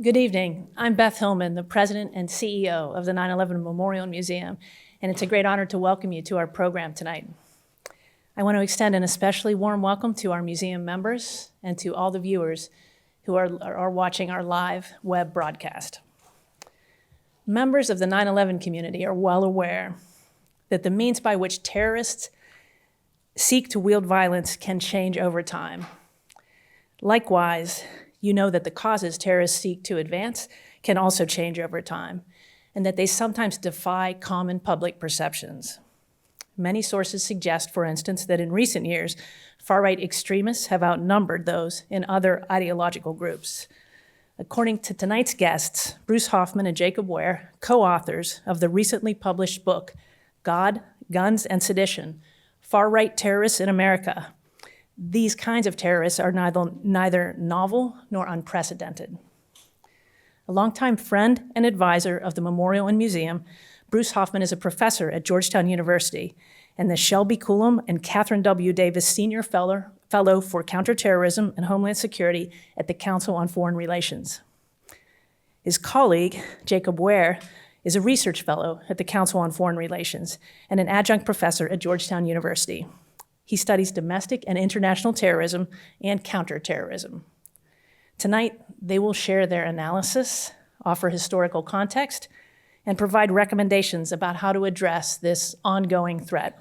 Good evening. I'm Beth Hillman, the President and CEO of the 9/11 Memorial Museum, and it's a great honor to welcome you to our program tonight. I want to extend an especially warm welcome to our museum members and to all the viewers who are watching our live web broadcast. Members of the 9/11 community are well aware that the means by which terrorists seek to wield violence can change over time. Likewise, you know that the causes terrorists seek to advance can also change over time, and that they sometimes defy common public perceptions. Many sources suggest, for instance, that in recent years, far-right extremists have outnumbered those in other ideological groups. According to tonight's guests, Bruce Hoffman and Jacob Ware, co-authors of the recently published book, God, Guns, and Sedition, Far-Right Terrorists in America, these kinds of terrorists are neither novel nor unprecedented. A longtime friend and advisor of the Memorial and Museum, Bruce Hoffman is a professor at Georgetown University and the Shelby Coulomb and Catherine W. Davis Senior Fellow for Counterterrorism and Homeland Security at the Council on Foreign Relations. His colleague, Jacob Ware, is a research fellow at the Council on Foreign Relations and an adjunct professor at Georgetown University. He studies domestic and international terrorism and counterterrorism. Tonight, they will share their analysis, offer historical context, and provide recommendations about how to address this ongoing threat.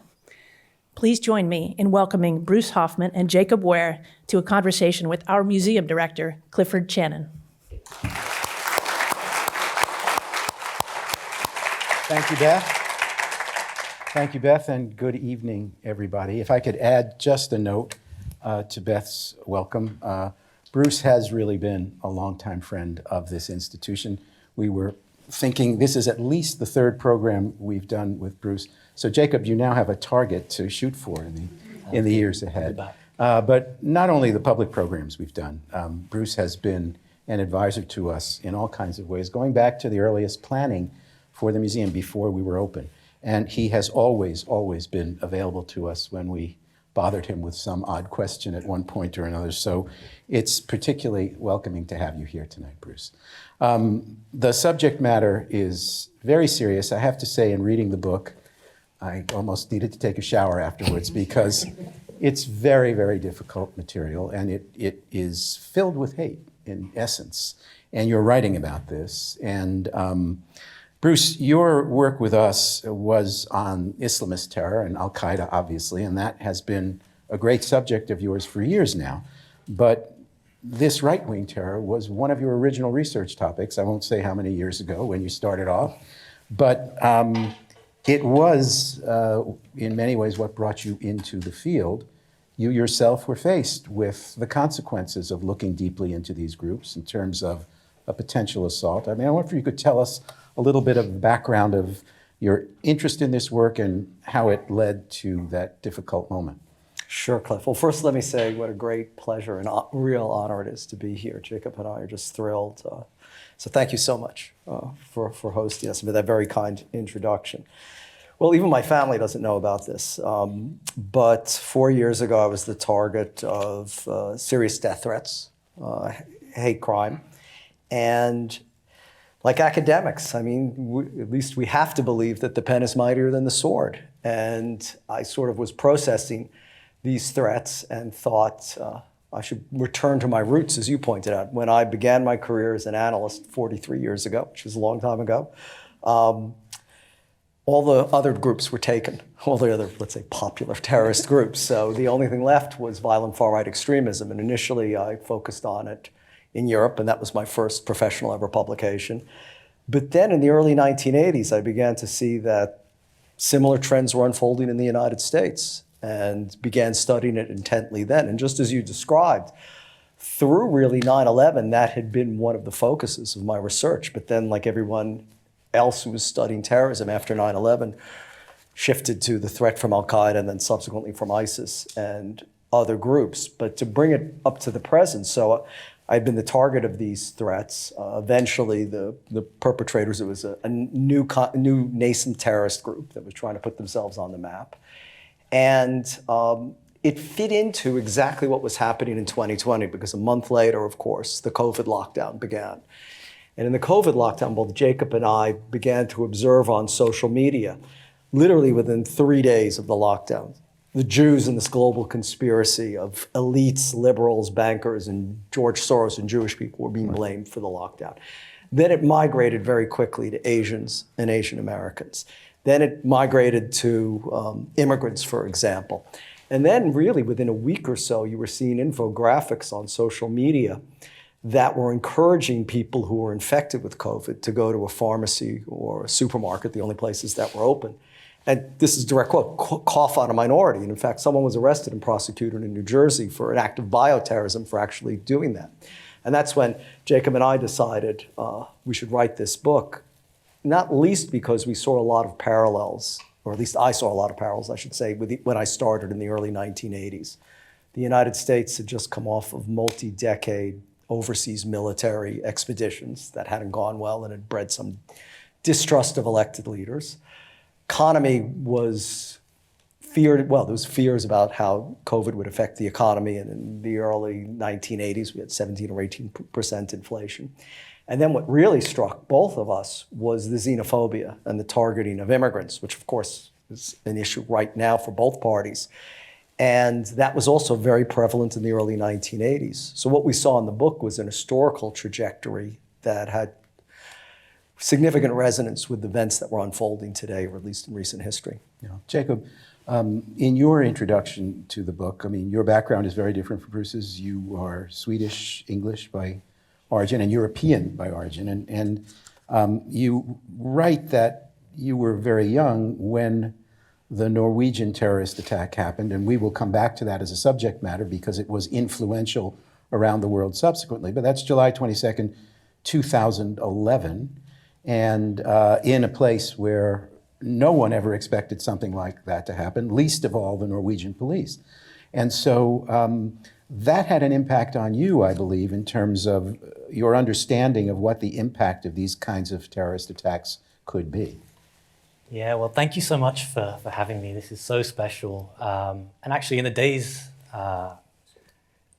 Please join me in welcoming Bruce Hoffman and Jacob Ware to a conversation with our Museum Director, Clifford Chanin. Thank you, Beth. Thank you, Beth, and good evening, everybody. If I could add just a note to Beth's welcome. Bruce has really been a longtime friend of this institution. We were thinking this is at least the third program we've done with Bruce. So Jacob, you now have a target to shoot for in the years ahead. But not only the public programs we've done, Bruce has been an advisor to us in all kinds of ways, going back to the earliest planning for the museum before we were open. And he has always been available to us when we bothered him with some odd question at one point or another. So it's particularly welcoming to have you here tonight, Bruce. The subject matter is very serious. I have to say, in reading the book, I almost needed to take a shower afterwards because it's very, very difficult material, and it is filled with hate, in essence. And you're writing about this. And Bruce, your work with us was on Islamist terror and Al-Qaeda, obviously, and that has been a great subject of yours for years now. But this right-wing terror was one of your original research topics. I won't say how many years ago when you started off, but it was, in many ways, what brought you into the field. You yourself were faced with the consequences of looking deeply into these groups in terms of a potential assault. I mean, I wonder if you could tell us a little bit of the background of your interest in this work and how it led to that difficult moment. Sure, Cliff. Well, first let me say what a great pleasure and real honor it is to be here. Jacob and I are just thrilled. So thank you so much for hosting us and for that very kind introduction. Well, even my family doesn't know about this, but 4 years ago I was the target of serious death threats, hate crime, and like academics, I mean, at least we have to believe that the pen is mightier than the sword. And I sort of was processing these threats and thought I should return to my roots, as you pointed out. When I began my career as an analyst 43 years ago, which is a long time ago, all the other groups were taken, all the other, let's say, popular terrorist groups. So the only thing left was violent far-right extremism. And initially I focused on it in Europe, and that was my first professional ever publication. But then in the early 1980s, I began to see that similar trends were unfolding in the United States and began studying it intently then. And just as you described, through really 9/11, that had been one of the focuses of my research. But then, like everyone else who was studying terrorism after 9/11, shifted to the threat from Al-Qaeda and then subsequently from ISIS and other groups. But to bring it up to the present, so I'd been the target of these threats. Eventually, the perpetrators, it was a new nascent terrorist group that was trying to put themselves on the map. And it fit into exactly what was happening in 2020, because a month later, of course, the COVID lockdown began. And in the COVID lockdown, both Jacob and I began to observe on social media, literally within 3 days of the lockdown, the Jews in this global conspiracy of elites, liberals, bankers, and George Soros and Jewish people were being blamed for the lockdown. Then it migrated very quickly to Asians and Asian Americans. Then it migrated to immigrants, for example. And then really within a week or so, you were seeing infographics on social media that were encouraging people who were infected with COVID to go to a pharmacy or a supermarket, the only places that were open. And this is a direct quote, cough on a minority. And in fact, someone was arrested and prosecuted in New Jersey for an act of bioterrorism for actually doing that. And that's when Jacob and I decided we should write this book, not least because we saw a lot of parallels, or at least I saw a lot of parallels, I should say, when I started in the early 1980s. The United States had just come off of multi-decade overseas military expeditions that hadn't gone well and had bred some distrust of elected leaders. Economy was feared, well, there was fears about how COVID would affect the economy, and in the early 1980s, we had 17 or 18% inflation. And then what really struck both of us was the xenophobia and the targeting of immigrants, which of course is an issue right now for both parties. And that was also very prevalent in the early 1980s. So what we saw in the book was an historical trajectory that had significant resonance with the events that were unfolding today, or at least in recent history. Yeah. Jacob, in your introduction to the book, I mean, your background is very different from Bruce's. You are Swedish, English by origin, and European by origin. And you write that you were very young when the Norwegian terrorist attack happened, and we will come back to that as a subject matter because it was influential around the world subsequently. But that's July 22nd, 2011, and in a place where no one ever expected something like that to happen, least of all the Norwegian police. And so that had an impact on you, I believe, in terms of your understanding of what the impact of these kinds of terrorist attacks could be. Yeah, well, thank you so much for having me. This is so special. And actually, in the days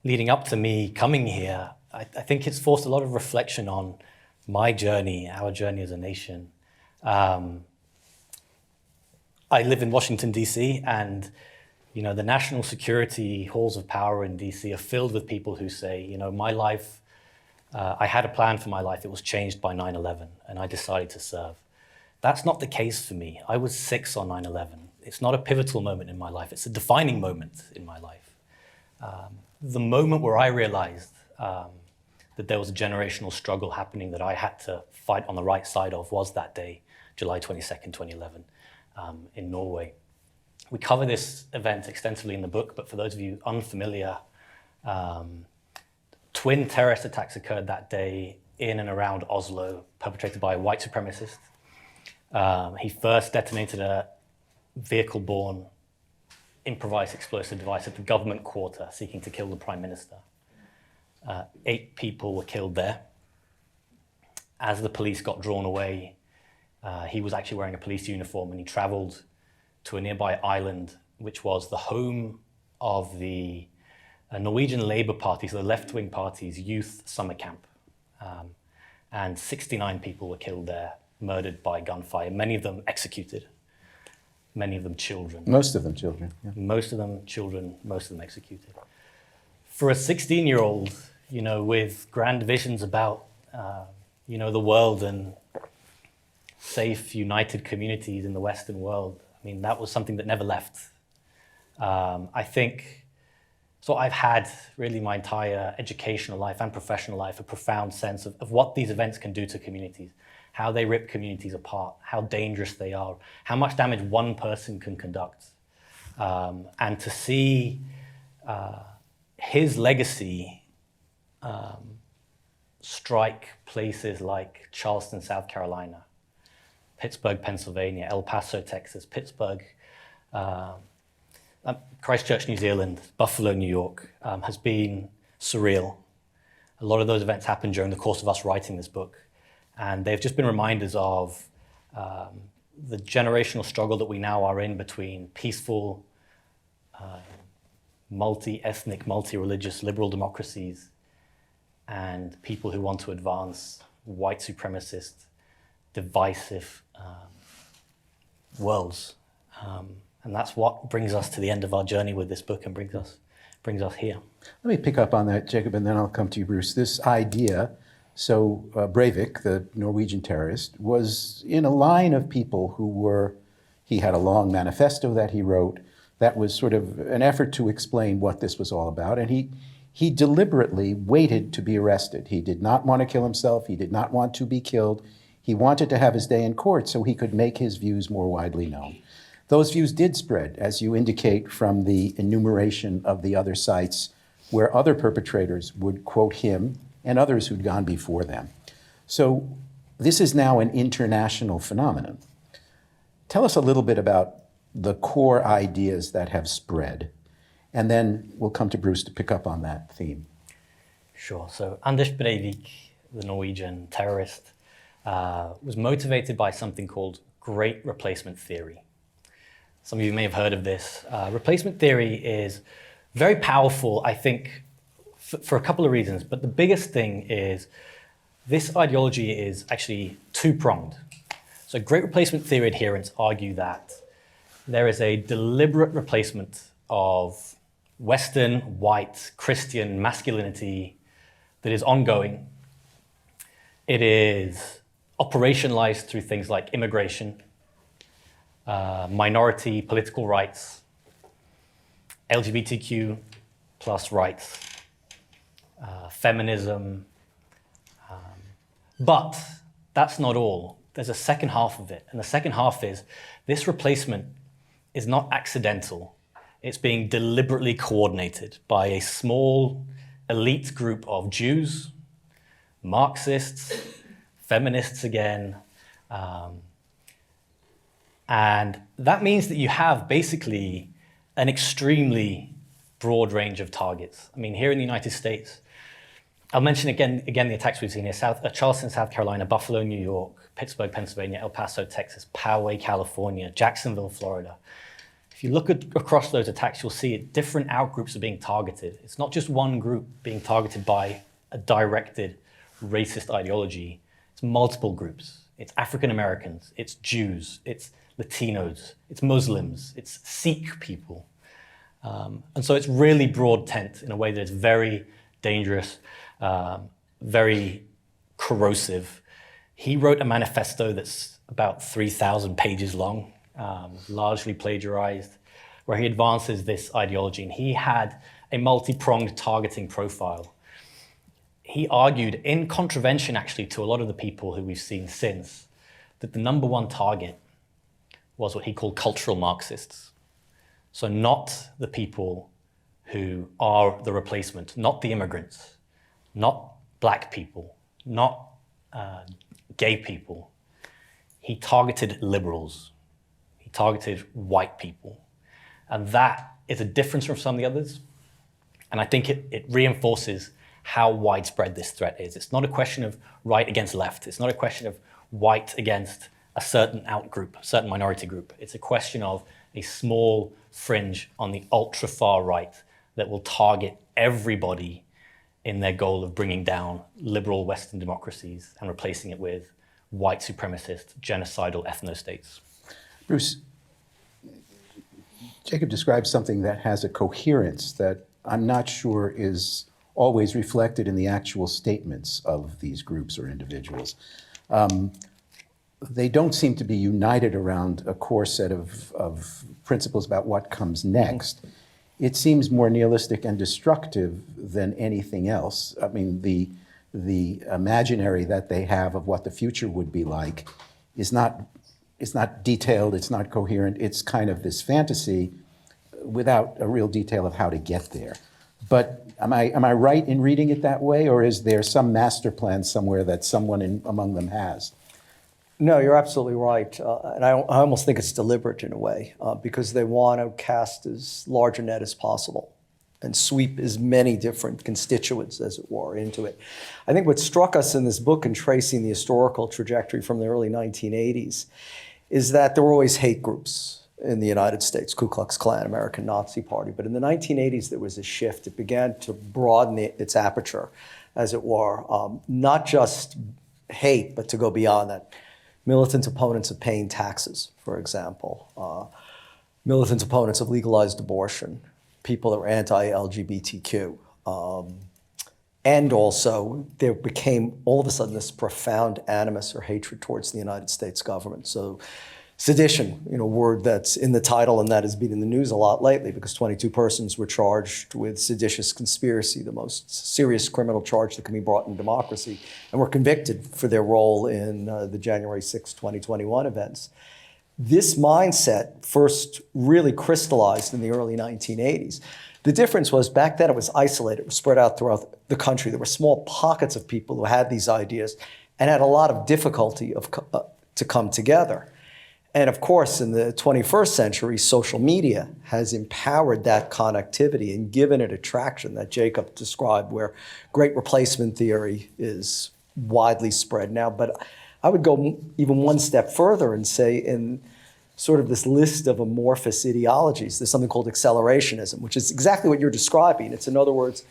leading up to me coming here, I think it's forced a lot of reflection on my journey, our journey as a nation. I live in Washington, D.C., and the national security halls of power in D.C. are filled with people who say, my life, I had a plan for my life. It was changed by 9/11, and I decided to serve. That's not the case for me. I was 6 on 9/11. It's not a pivotal moment in my life. It's a defining moment in my life. The moment where I realized that there was a generational struggle happening that I had to fight on the right side of was that day, July 22nd, 2011, in Norway. We cover this event extensively in the book, but for those of you unfamiliar, twin terrorist attacks occurred that day in and around Oslo, perpetrated by a white supremacist. He first detonated a vehicle-borne improvised explosive device at the government quarter seeking to kill the prime minister. 8 people were killed there. As the police got drawn away, he was actually wearing a police uniform, and he traveled to a nearby island, which was the home of the Norwegian Labour Party, so the left-wing party's youth summer camp. And 69 people were killed there, murdered by gunfire, many of them executed, many of them children. Most of them children. Yeah. Most of them children, most of them executed. For a 16-year-old, with grand visions about, the world and safe, united communities in the Western world, I mean, that was something that never left. I think, so I've had really my entire educational life and professional life a profound sense of what these events can do to communities, how they rip communities apart, how dangerous they are, how much damage one person can conduct. And to see his legacy strike places like Charleston, South Carolina, Pittsburgh, Pennsylvania, El Paso, Texas, Pittsburgh, Christchurch, New Zealand, Buffalo, New York, has been surreal. A lot of those events happened during the course of us writing this book. And they've just been reminders of the generational struggle that we now are in between peaceful, multi-ethnic, multi-religious liberal democracies and people who want to advance white supremacist, divisive worlds. And that's what brings us to the end of our journey with this book and brings us here. Let me pick up on that, Jacob, and then I'll come to you, Bruce. This idea, so Breivik, the Norwegian terrorist, was in a line of people who were, he had a long manifesto that he wrote that was sort of an effort to explain what this was all about, and he deliberately waited to be arrested. He did not want to kill himself. He did not want to be killed. He wanted to have his day in court so he could make his views more widely known. Those views did spread, as you indicate from the enumeration of the other sites where other perpetrators would quote him and others who'd gone before them. So this is now an international phenomenon. Tell us a little bit about the core ideas that have spread, and then we'll come to Bruce to pick up on that theme. Sure. So Anders Breivik, the Norwegian terrorist, was motivated by something called great replacement theory. Some of you may have heard of this. Replacement theory is very powerful, I think, for a couple of reasons. But the biggest thing is this ideology is actually two-pronged. So great replacement theory adherents argue that there is a deliberate replacement of Western, white, Christian masculinity that is ongoing. It is operationalized through things like immigration, minority political rights, LGBTQ plus rights, feminism. But that's not all. There's a second half of it. And the second half is this replacement is not accidental. It's being deliberately coordinated by a small elite group of Jews, Marxists, feminists again. And that means that you have basically an extremely broad range of targets. I mean, here in the United States, I'll mention again the attacks we've seen here: Charleston, South Carolina; Buffalo, New York; Pittsburgh, Pennsylvania; El Paso, Texas; Poway, California; Jacksonville, Florida. If you look across those attacks, you'll see different outgroups are being targeted. It's not just one group being targeted by a directed racist ideology. It's multiple groups. It's African Americans, it's Jews, it's Latinos, it's Muslims, it's Sikh people. And so it's really broad tent in a way that is very dangerous, very corrosive. He wrote a manifesto that's about 3,000 pages long, largely plagiarized, where he advances this ideology. And he had a multi-pronged targeting profile. He argued, in contravention actually to a lot of the people who we've seen since, that the number one target was what he called cultural Marxists. So not the people who are the replacement, not the immigrants, not black people, not gay people. He targeted liberals. He targeted white people. And that is a difference from some of the others. And I think it reinforces how widespread this threat is. It's not a question of right against left. It's not a question of white against a certain outgroup, a certain minority group. It's a question of a small fringe on the ultra far right that will target everybody in their goal of bringing down liberal Western democracies and replacing it with white supremacist, genocidal ethno-states. Bruce, Jacob describes something that has a coherence that I'm not sure is always reflected in the actual statements of these groups or individuals. They don't seem to be united around a core set of principles about what comes next. It seems more nihilistic and destructive than anything else. I mean, the imaginary that they have of what the future would be like is not detailed, it's not coherent, it's kind of this fantasy without a real detail of how to get there. But am I right in reading it that way, or is there some master plan somewhere that someone among them has? No, you're absolutely right. And I almost think it's deliberate in a way, because they want to cast as large a net as possible and sweep as many different constituents, as it were, into it. I think what struck us in this book, in tracing the historical trajectory from the early 1980s, is that there were always hate groups in the United States: Ku Klux Klan, American Nazi Party. But in the 1980s, there was a shift. It began to broaden its aperture, as it were, not just hate, but to go beyond that. Militant opponents of paying taxes, for example. Militant opponents of legalized abortion. People that were anti-LGBTQ. And also, there became all of a sudden this profound animus or hatred towards the United States government. So sedition, a word that's in the title and that has been in the news a lot lately because 22 persons were charged with seditious conspiracy, the most serious criminal charge that can be brought in democracy, and were convicted for their role in the January 6, 2021 events. This mindset first really crystallized in the early 1980s. The difference was back then it was isolated, it was spread out throughout the country. There were small pockets of people who had these ideas and had a lot of difficulty to come together. And of course, in the 21st century, social media has empowered that connectivity and given it a traction that Jacob described, where great replacement theory is widely spread now. But I would go even one step further and say in sort of this list of amorphous ideologies, there's something called accelerationism, which is exactly what you're describing. It's, in other words,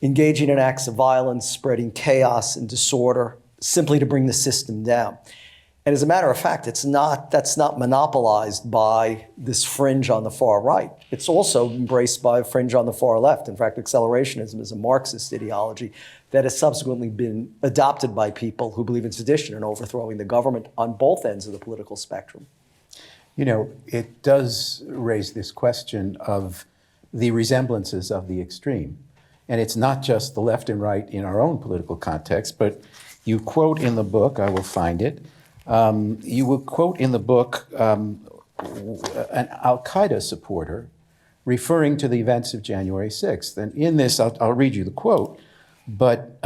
engaging in acts of violence, spreading chaos and disorder, simply to bring the system down. And as a matter of fact, that's not monopolized by this fringe on the far right. It's also embraced by a fringe on the far left. In fact, accelerationism is a Marxist ideology that has subsequently been adopted by people who believe in sedition and overthrowing the government on both ends of the political spectrum. It does raise this question of the resemblances of the extreme. And it's not just the left and right in our own political context, but you quote in the book, I will find it, you will quote in the book an Al-Qaeda supporter referring to the events of January 6th. And in this, I'll read you the quote, but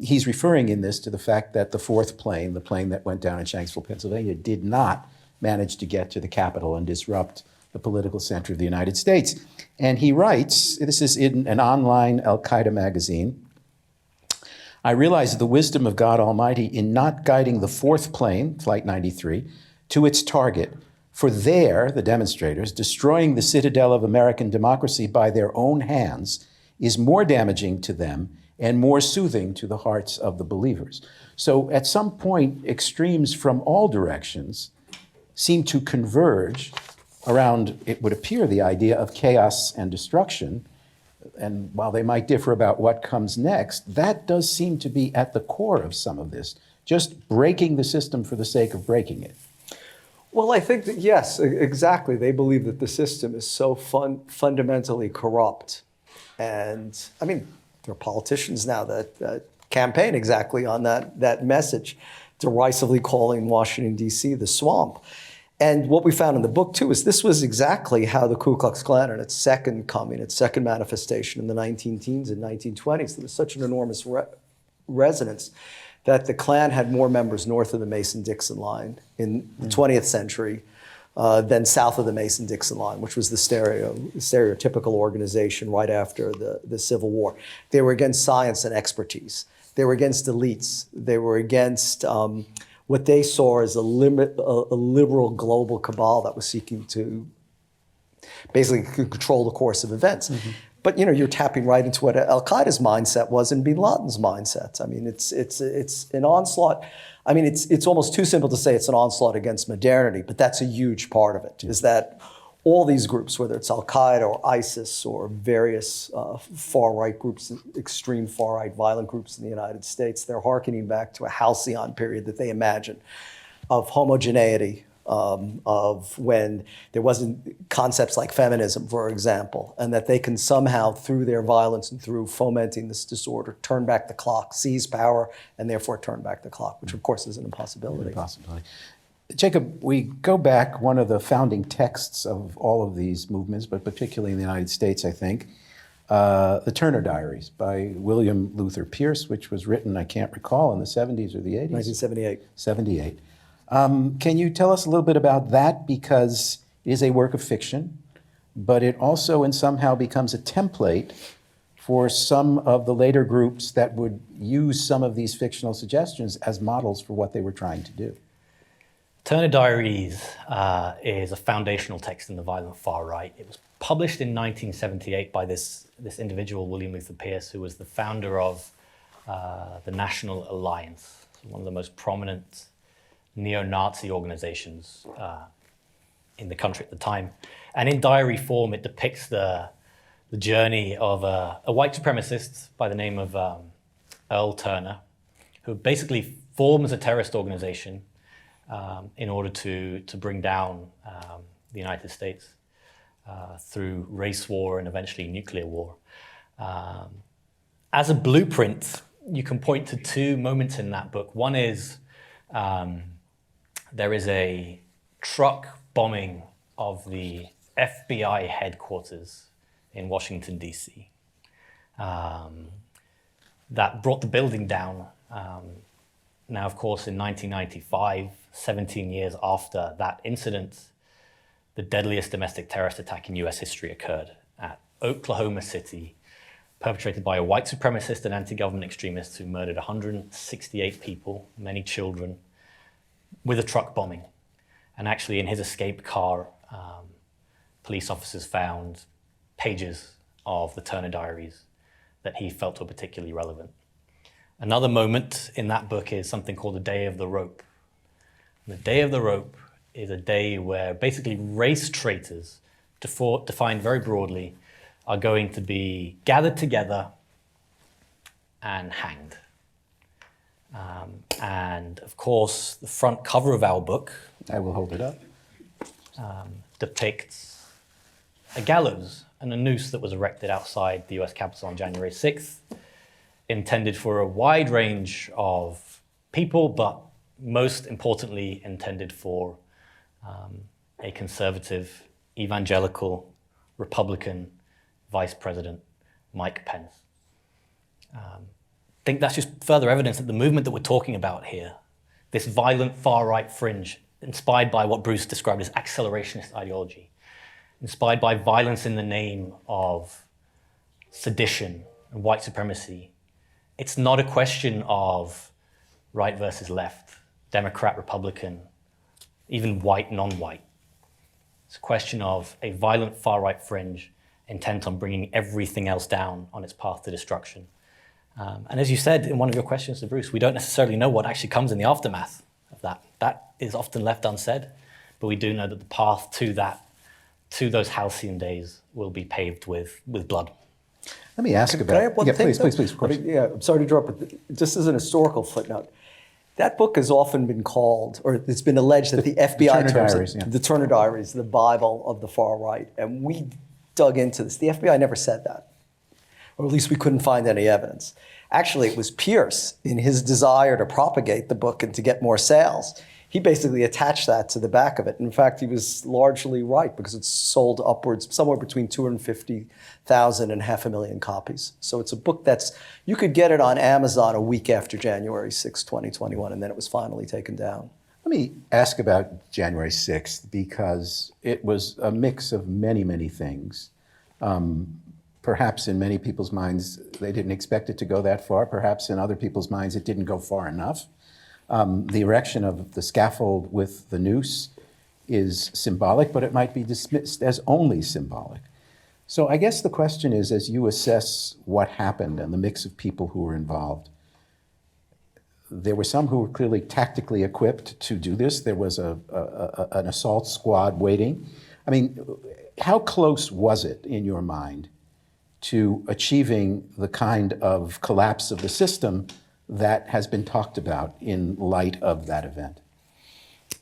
he's referring in this to the fact that the fourth plane, the plane that went down in Shanksville, Pennsylvania, did not manage to get to the Capitol and disrupt the political center of the United States. And he writes, this is in an online Al-Qaeda magazine, I realize the wisdom of God Almighty in not guiding the fourth plane, Flight 93, to its target. For there, the demonstrators, destroying the citadel of American democracy by their own hands is more damaging to them and more soothing to the hearts of the believers. So at some point, extremes from all directions seem to converge around, it would appear, the idea of chaos and destruction. And while they might differ about what comes next, that does seem to be at the core of some of this, just breaking the system for the sake of breaking it. Well, I think that, yes, exactly. They believe that the system is so fundamentally corrupt. And, I mean, there are politicians now that campaign exactly on that message, derisively calling Washington, D.C. the swamp. And what we found in the book, too, is this was exactly how the Ku Klux Klan, in its second coming, its second manifestation in the 19-teens and 1920s, there was such an enormous resonance that the Klan had more members north of the Mason-Dixon line in the 20th century than south of the Mason-Dixon line, which was the stereotypical organization right after the Civil War. They were against science and expertise. They were against elites. They were against what they saw as a liberal global cabal that was seeking to basically control the course of events. Mm-hmm. But you're tapping right into what Al-Qaeda's mindset was and Bin Laden's mindset. I mean, it's an onslaught. I mean, it's almost too simple to say it's an onslaught against modernity, but that's a huge part of it, is that all these groups, whether it's Al-Qaeda or ISIS or various far-right groups, extreme far-right violent groups in the United States, they're hearkening back to a halcyon period that they imagine of homogeneity, of when there wasn't concepts like feminism, for example, and that they can somehow, through their violence and through fomenting this disorder, turn back the clock, seize power, and therefore turn back the clock, which of course is an impossibility. Jacob, we go back, one of the founding texts of all of these movements, but particularly in the United States, I think, the Turner Diaries by William Luther Pierce, which was written, I can't recall, in the 70s or the 80s? 1978. 78. Can you tell us a little bit about that? Because it is a work of fiction, but it also in somehow becomes a template for some of the later groups that would use some of these fictional suggestions as models for what they were trying to do. Turner Diaries is a foundational text in the violent far right. It was published in 1978 by this individual, William Luther Pierce, who was the founder of the National Alliance. one of the most prominent neo-Nazi organizations in the country at the time. And in diary form, it depicts the journey of a white supremacist by the name of Earl Turner, who basically forms a terrorist organization in order to bring down the United States through race war and eventually nuclear war. As a blueprint, you can point to two moments in that book. One is there is a truck bombing of the FBI headquarters in Washington, D.C. That brought the building down. Now, of course, in 1995, 17 years after that incident, the deadliest domestic terrorist attack in US history occurred at Oklahoma City, perpetrated by a white supremacist and anti-government extremist who murdered 168 people, many children, with a truck bombing. And actually, in his escape car, police officers found pages of the Turner Diaries that he felt were particularly relevant. Another moment in that book is something called the Day of the Rope. And the Day of the Rope is a day where basically race traitors, defined very broadly, are going to be gathered together and hanged. And of course, the front cover of our book I will hold it up. depicts a gallows and a noose that was erected outside the US Capitol on January 6th, intended for a wide range of people, but most importantly intended for a conservative, evangelical, Republican Vice President, Mike Pence. I think that's just further evidence that the movement that we're talking about here, this violent far-right fringe, inspired by what Bruce described as accelerationist ideology, inspired by violence in the name of sedition and white supremacy. It's not a question of right versus left, Democrat, Republican, even white, non-white. It's a question of a violent far-right fringe intent on bringing everything else down on its path to destruction. And as you said in one of your questions to Bruce, we don't necessarily know what actually comes in the aftermath of that. That is often left unsaid, but we do know that the path to that, to those halcyon days, will be paved with blood. Let me ask about. Can I have one yeah, thing? please, though? please, please, of course. I mean, yeah, I'm sorry to interrupt, but just as an historical footnote, that book has often been called, or it's been alleged that the FBI Turner terms Diaries, it, yeah. the Turner Diaries, the Bible of the far right. And we dug into this. The FBI never said that, or at least we couldn't find any evidence. Actually, it was Pierce, in his desire to propagate the book and to get more sales, he basically attached that to the back of it. In fact, he was largely right, because it's sold upwards, somewhere between 250,000 and 500,000 copies. So it's a book that's, you could get it on Amazon a week after January 6, 2021, and then it was finally taken down. Let me ask about January 6th, because it was a mix of many, many things. Perhaps in many people's minds, they didn't expect it to go that far. Perhaps in other people's minds, it didn't go far enough. The erection of the scaffold with the noose is symbolic, but it might be dismissed as only symbolic. So I guess the question is, as you assess what happened and the mix of people who were involved, there were some who were clearly tactically equipped to do this. There was an assault squad waiting. I mean, how close was it in your mind to achieving the kind of collapse of the system that has been talked about in light of that event?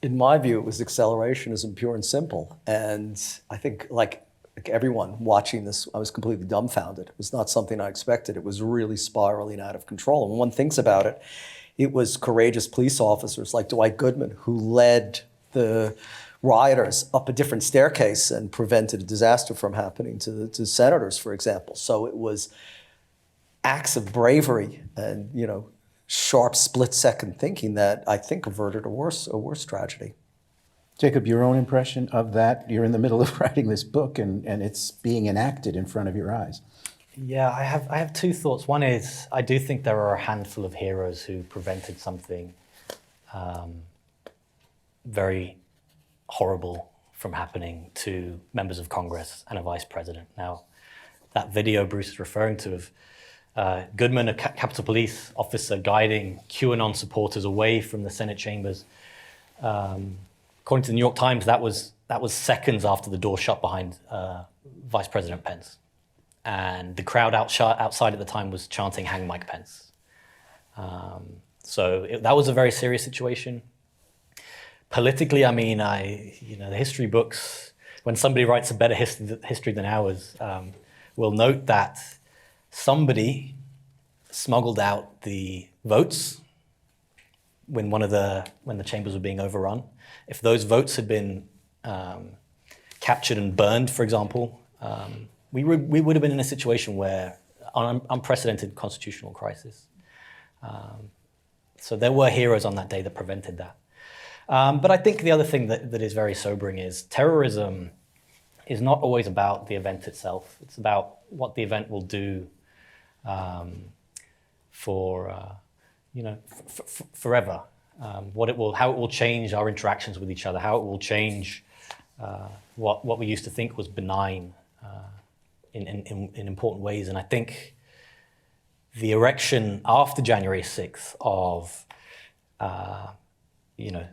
In my view, it was accelerationism, pure and simple. And I think, like everyone watching this, I was completely dumbfounded. It was not something I expected. It was really spiraling out of control. And when one thinks about it, it was courageous police officers like Dwight Goodman who led the rioters up a different staircase and prevented a disaster from happening to senators, for example. So it was acts of bravery and, sharp split-second thinking that I think averted a worse tragedy. Jacob, your own impression of that? You're in the middle of writing this book, and it's being enacted in front of your eyes. Yeah, I have two thoughts. One is, I do think there are a handful of heroes who prevented something very horrible from happening to members of Congress and a vice president. Now, that video Bruce is referring to of Goodman, a Capitol Police officer, guiding QAnon supporters away from the Senate chambers. According to the New York Times, that was seconds after the door shut behind Vice President Pence. And the crowd outside at the time was chanting, "Hang Mike Pence." That was a very serious situation. Politically, I mean, the history books, when somebody writes a better history than ours, will note that somebody smuggled out the votes when the chambers were being overrun. If those votes had been captured and burned, for example, we would have been in a situation where unprecedented constitutional crisis. So there were heroes on that day that prevented that. But I think the other thing that is very sobering is terrorism is not always about the event itself. It's about what the event will do forever. How it will change our interactions with each other, how it will change what we used to think was benign in important ways. And I think the erection after January 6th of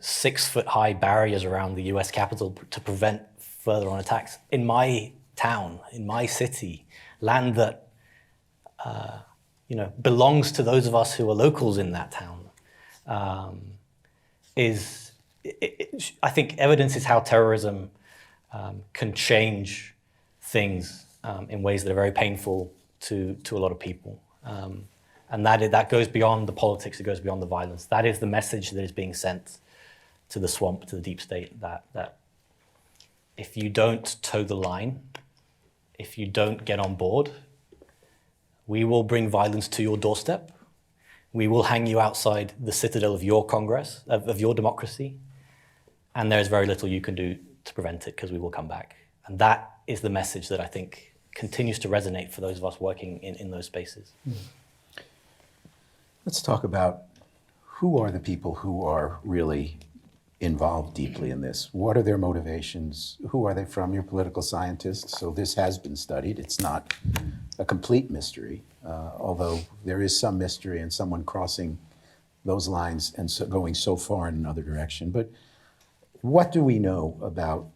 6-foot-high barriers around the US Capitol to prevent further on attacks in my town, in my city, land that belongs to those of us who are locals in that town, I think evidence is how terrorism can change things in ways that are very painful to a lot of people. And that goes beyond the politics, it goes beyond the violence. That is the message that is being sent to the swamp, to the deep state, that if you don't toe the line, if you don't get on board, we will bring violence to your doorstep. We will hang you outside the citadel of your Congress, of your democracy, and there's very little you can do to prevent it because we will come back. And that is the message that I think continues to resonate for those of us working in those spaces. Let's talk about who are the people who are really involved deeply in this. What are their motivations? Who are they from? You're political scientists, so this has been studied. It's not a complete mystery, although there is some mystery and someone crossing those lines and going so far in another direction. But what do we know about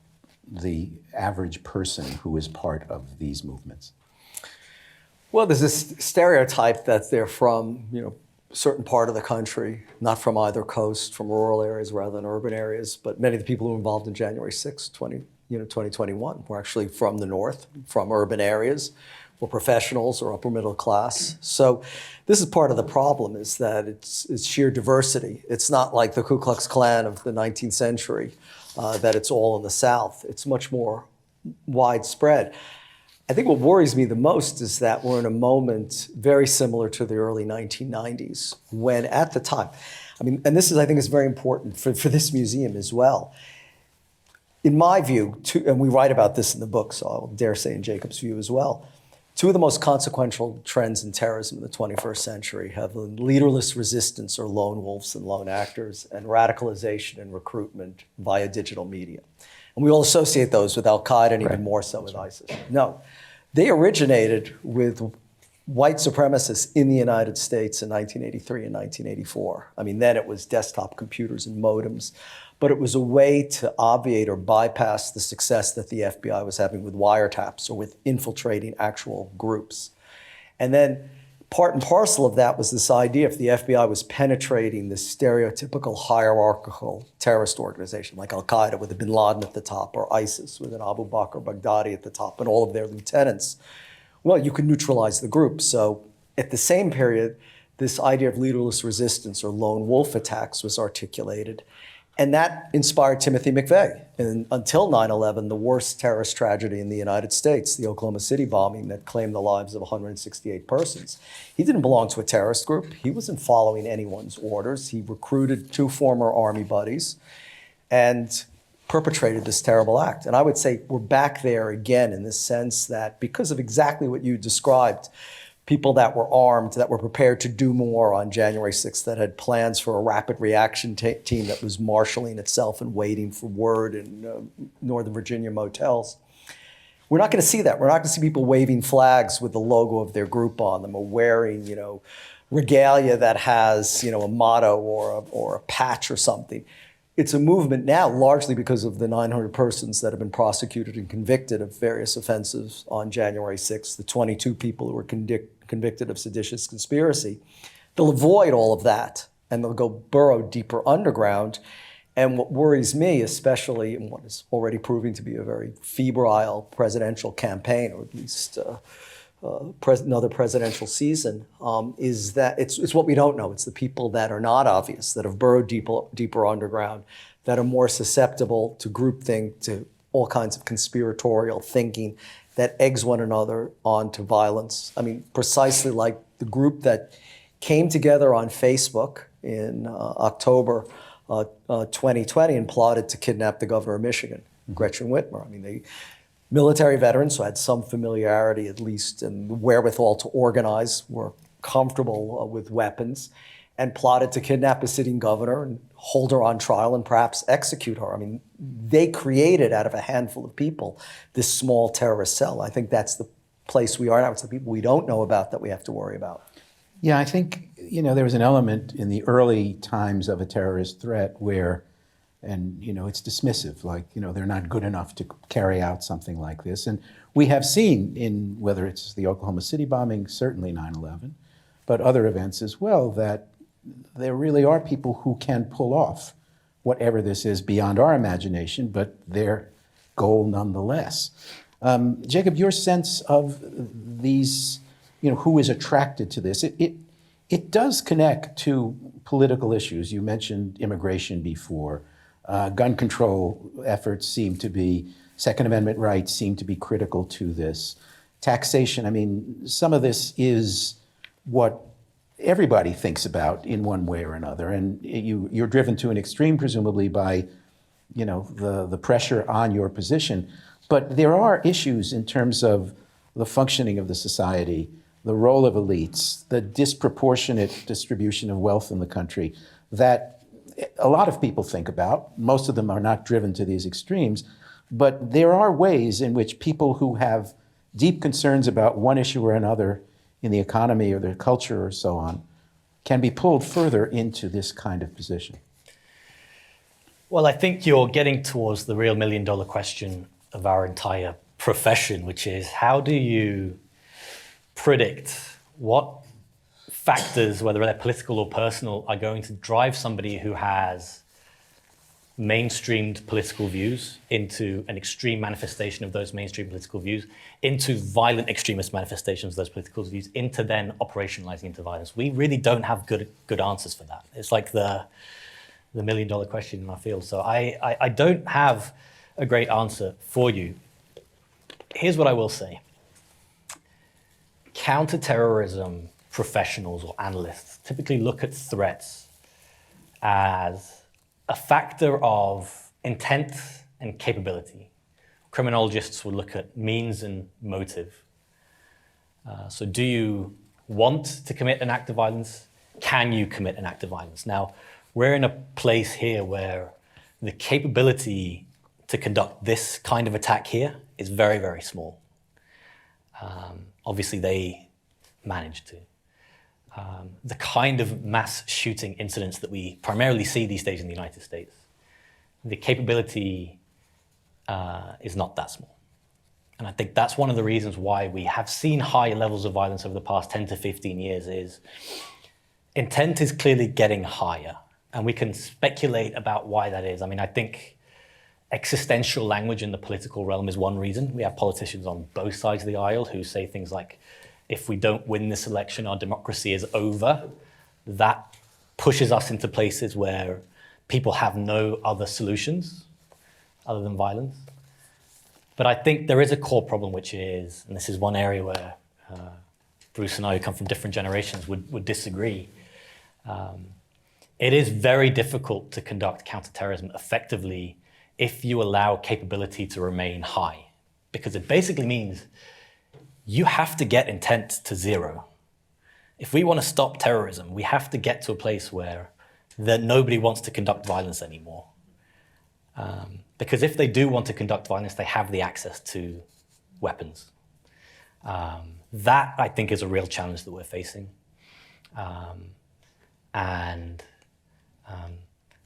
the average person who is part of these movements? Well, there's this stereotype that they're from, a certain part of the country, not from either coast, from rural areas rather than urban areas. But many of the people who were involved in January 6th, 2021 were actually from the north, from urban areas, were professionals or upper middle class. So this is part of the problem, is that it's sheer diversity. It's not like the Ku Klux Klan of the 19th century, that it's all in the South. It's much more widespread. I think what worries me the most is that we're in a moment very similar to the early 1990s, when at the time, and this is, I think, is very important for this museum as well. In my view, and we write about this in the book, so I'll dare say in Jacob's view as well, two of the most consequential trends in terrorism in the 21st century have been leaderless resistance, or lone wolves and lone actors, and radicalization and recruitment via digital media. And we all associate those with Al-Qaeda and even more so with ISIS. No, they originated with white supremacists in the United States in 1983 and 1984. Then it was desktop computers and modems, but it was a way to obviate or bypass the success that the FBI was having with wiretaps or with infiltrating actual groups. And then part and parcel of that was this idea, if the FBI was penetrating this stereotypical hierarchical terrorist organization like Al-Qaeda with a bin Laden at the top, or ISIS with an Abu Bakr Baghdadi at the top and all of their lieutenants, well, you could neutralize the group. So at the same period, this idea of leaderless resistance or lone wolf attacks was articulated. And that inspired Timothy McVeigh. And until 9/11, the worst terrorist tragedy in the United States, the Oklahoma City bombing that claimed the lives of 168 persons. He didn't belong to a terrorist group. He wasn't following anyone's orders. He recruited two former Army buddies and perpetrated this terrible act. And I would say we're back there again in the sense that because of exactly what you described, people that were armed, that were prepared to do more on January 6th, that had plans for a rapid reaction team that was marshaling itself and waiting for word in Northern Virginia motels. We're not going to see that. We're not going to see people waving flags with the logo of their group on them or wearing, regalia that has, a motto or a patch or something. It's a movement now largely because of the 900 persons that have been prosecuted and convicted of various offenses on January 6th, the 22 people who were convicted of seditious conspiracy. They'll avoid all of that and they'll go burrow deeper underground. And what worries me, especially in what is already proving to be a very febrile presidential campaign, or at least another presidential season, is that it's what we don't know. It's the people that are not obvious, that have burrowed deeper underground, that are more susceptible to groupthink, to all kinds of conspiratorial thinking that eggs one another on to violence. I mean, precisely like the group that came together on Facebook in October 2020 and plotted to kidnap the governor of Michigan, Gretchen Whitmer. I mean, they military veterans who had some familiarity, at least, and wherewithal to organize, were comfortable with weapons, and plotted to kidnap a sitting governor and hold her on trial and perhaps execute her. I mean, they created out of a handful of people this small terrorist cell. I think that's the place we are now. It's the people we don't know about that we have to worry about. Yeah, I think, there was an element in the early times of a terrorist threat where, and, it's dismissive, like, they're not good enough to carry out something like this. And we have seen in, whether it's the Oklahoma City bombing, certainly 9/11, but other events as well, that there really are people who can pull off whatever this is beyond our imagination, but their goal nonetheless. Jacob, your sense of these, who is attracted to this, it does connect to political issues. You mentioned immigration before. Gun control efforts seem to be, Second Amendment rights seem to be critical to this. Taxation, I mean, some of this is what everybody thinks about in one way or another. And you're driven to an extreme, presumably, by, the pressure on your position. But there are issues in terms of the functioning of the society, the role of elites, the disproportionate distribution of wealth in the country that a lot of people think about. Most of them are not driven to these extremes, but there are ways in which people who have deep concerns about one issue or another in the economy or their culture or so on can be pulled further into this kind of position. Well, I think you're getting towards the real million-dollar question of our entire profession, which is how do you predict what factors, whether they're political or personal, are going to drive somebody who has mainstreamed political views into an extreme manifestation of those mainstream political views, into violent extremist manifestations of those political views, into then operationalizing into violence. We really don't have good answers for that. It's like the million-dollar question in our field. So I don't have a great answer for you. Here's what I will say. Counterterrorism professionals or analysts typically look at threats as a factor of intent and capability. Criminologists will look at means and motive. So do you want to commit an act of violence? Can you commit an act of violence? Now, we're in a place here where the capability to conduct this kind of attack here is very, very small. Obviously, they managed to. The kind of mass shooting incidents that we primarily see these days in the United States, the capability is not that small. And I think that's one of the reasons why we have seen high levels of violence over the past 10 to 15 years is intent is clearly getting higher. And we can speculate about why that is. I mean, I think existential language in the political realm is one reason. We have politicians on both sides of the aisle who say things like, if we don't win this election, our democracy is over. That pushes us into places where people have no other solutions other than violence. But I think there is a core problem, which is, and this is one area where Bruce and I, who come from different generations, would disagree. It is very difficult to conduct counterterrorism effectively if you allow capability to remain high, because it basically means you have to get intent to zero. If we want to stop terrorism, we have to get to a place where nobody wants to conduct violence anymore. Because if they do want to conduct violence, they have the access to weapons. That, I think, is a real challenge that we're facing.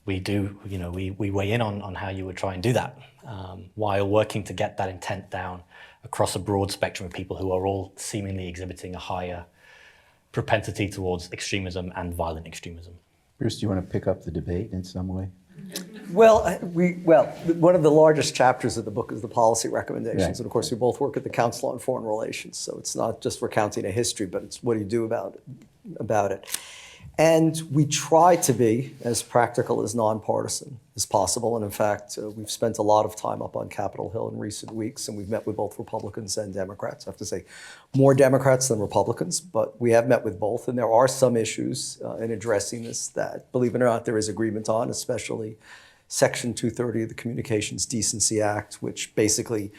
We do, we weigh in on how you would try and do that while working to get that intent down across a broad spectrum of people who are all seemingly exhibiting a higher propensity towards extremism and violent extremism. Bruce, do you want to pick up the debate in some way? Well, one of the largest chapters of the book is the policy recommendations. Right. And of course, we both work at the Council on Foreign Relations. So it's not just recounting a history, but it's what do you do about it. And we try to be as practical as nonpartisan as possible. And in fact, we've spent a lot of time up on Capitol Hill in recent weeks, and we've met with both Republicans and Democrats. I have to say, more Democrats than Republicans, but we have met with both. And there are some issues in addressing this that, believe it or not, there is agreement on, especially Section 230 of the Communications Decency Act, which basically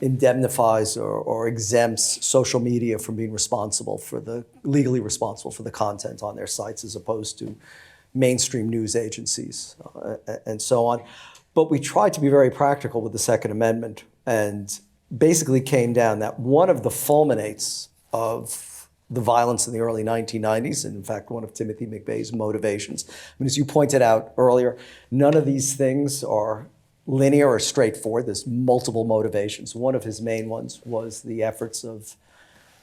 indemnifies or exempts social media from being legally responsible for the content on their sites as opposed to mainstream news agencies and so on. But we tried to be very practical with the Second Amendment and basically came down that one of the fulminates of the violence in the early 1990s, and in fact, one of Timothy McVeigh's motivations. I mean, as you pointed out earlier, none of these things are linear or straightforward. There's multiple motivations. One of his main ones was the efforts of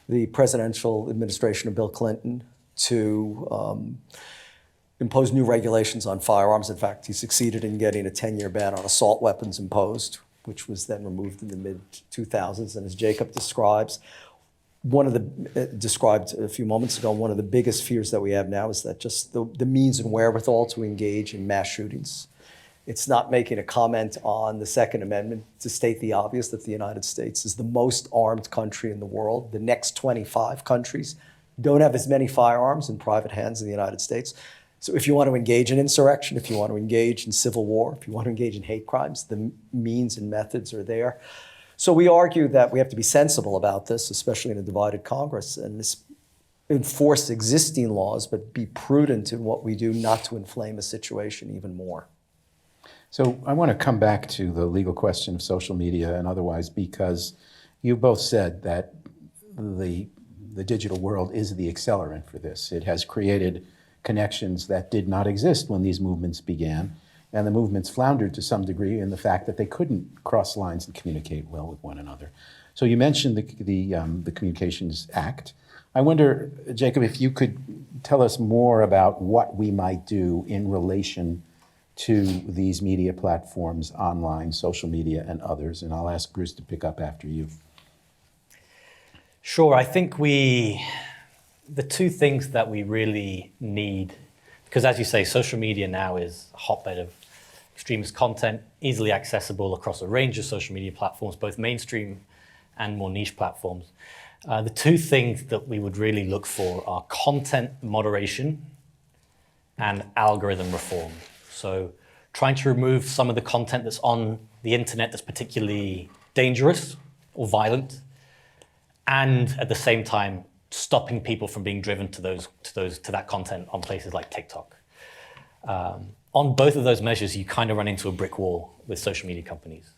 the presidential administration of Bill Clinton to impose new regulations on firearms. In fact, he succeeded in getting a 10-year ban on assault weapons imposed, which was then removed in the mid-2000s. And as Jacob described a few moments ago, one of the biggest fears that we have now is that just the means and wherewithal to engage in mass shootings. It's not making a comment on the Second Amendment to state the obvious that the United States is the most armed country in the world. The next 25 countries don't have as many firearms in private hands as the United States. So if you want to engage in insurrection, if you want to engage in civil war, if you want to engage in hate crimes, the means and methods are there. So we argue that we have to be sensible about this, especially in a divided Congress, and enforce existing laws, but be prudent in what we do not to inflame a situation even more. So I want to come back to the legal question of social media and otherwise, because you both said that the digital world is the accelerant for this. It has created connections that did not exist when these movements began, and the movements floundered to some degree in the fact that they couldn't cross lines and communicate well with one another. So you mentioned the Communications Act. I wonder, Jacob, if you could tell us more about what we might do in relation to these media platforms, online, social media, and others. And I'll ask Bruce to pick up after you. Sure, I think the two things that we really need, because as you say, social media now is a hotbed of extremist content, easily accessible across a range of social media platforms, both mainstream and more niche platforms. The two things that we would really look for are content moderation and algorithm reform. So trying to remove some of the content that's on the internet that's particularly dangerous or violent, and at the same time stopping people from being driven to that content on places like TikTok. On both of those measures, you kind of run into a brick wall with social media companies.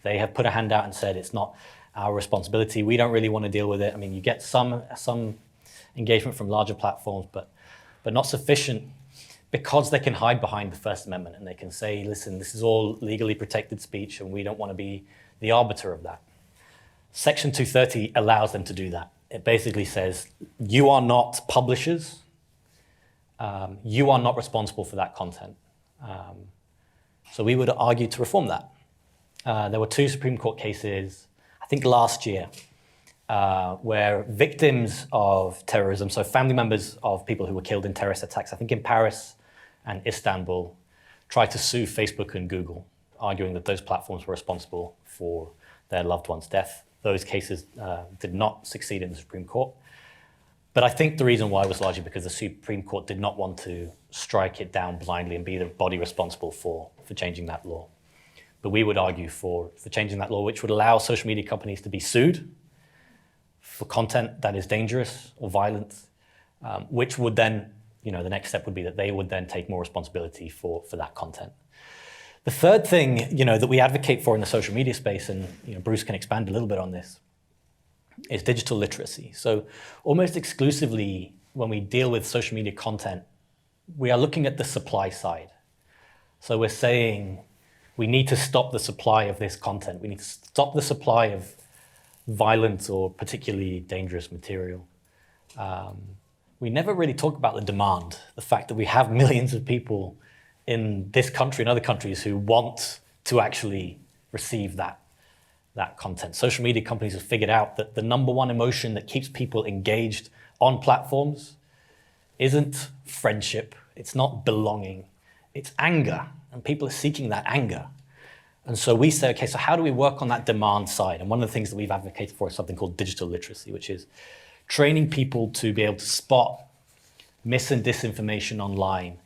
They have put a hand out and said it's not our responsibility. We don't really want to deal with it. I mean, you get some engagement from larger platforms, but not sufficient, because they can hide behind the First Amendment and they can say, listen, this is all legally protected speech and we don't want to be the arbiter of that. Section 230 allows them to do that. It basically says, you are not publishers, you are not responsible for that content. So we would argue to reform that. There were two Supreme Court cases, I think last year, where victims of terrorism, so family members of people who were killed in terrorist attacks, I think in Paris and Istanbul, tried to sue Facebook and Google, arguing that those platforms were responsible for their loved one's death. Those cases did not succeed in the Supreme Court. But I think the reason why was largely because the Supreme Court did not want to strike it down blindly and be the body responsible for changing that law. But we would argue for changing that law, which would allow social media companies to be sued for content that is dangerous or violent, which would then, the next step would be that they would then take more responsibility for that content. The third thing, that we advocate for in the social media space, and Bruce can expand a little bit on this, is digital literacy. So almost exclusively when we deal with social media content, we are looking at the supply side. So we're saying we need to stop the supply of this content. We need to stop the supply of violent or particularly dangerous material. We never really talk about the demand, the fact that we have millions of people in this country and other countries who want to actually receive that content. Social media companies have figured out that the number one emotion that keeps people engaged on platforms isn't friendship, it's not belonging, it's anger, and people are seeking that anger. And so we say, okay, so how do we work on that demand side? And one of the things that we've advocated for is something called digital literacy, which is training people to be able to spot mis and disinformation online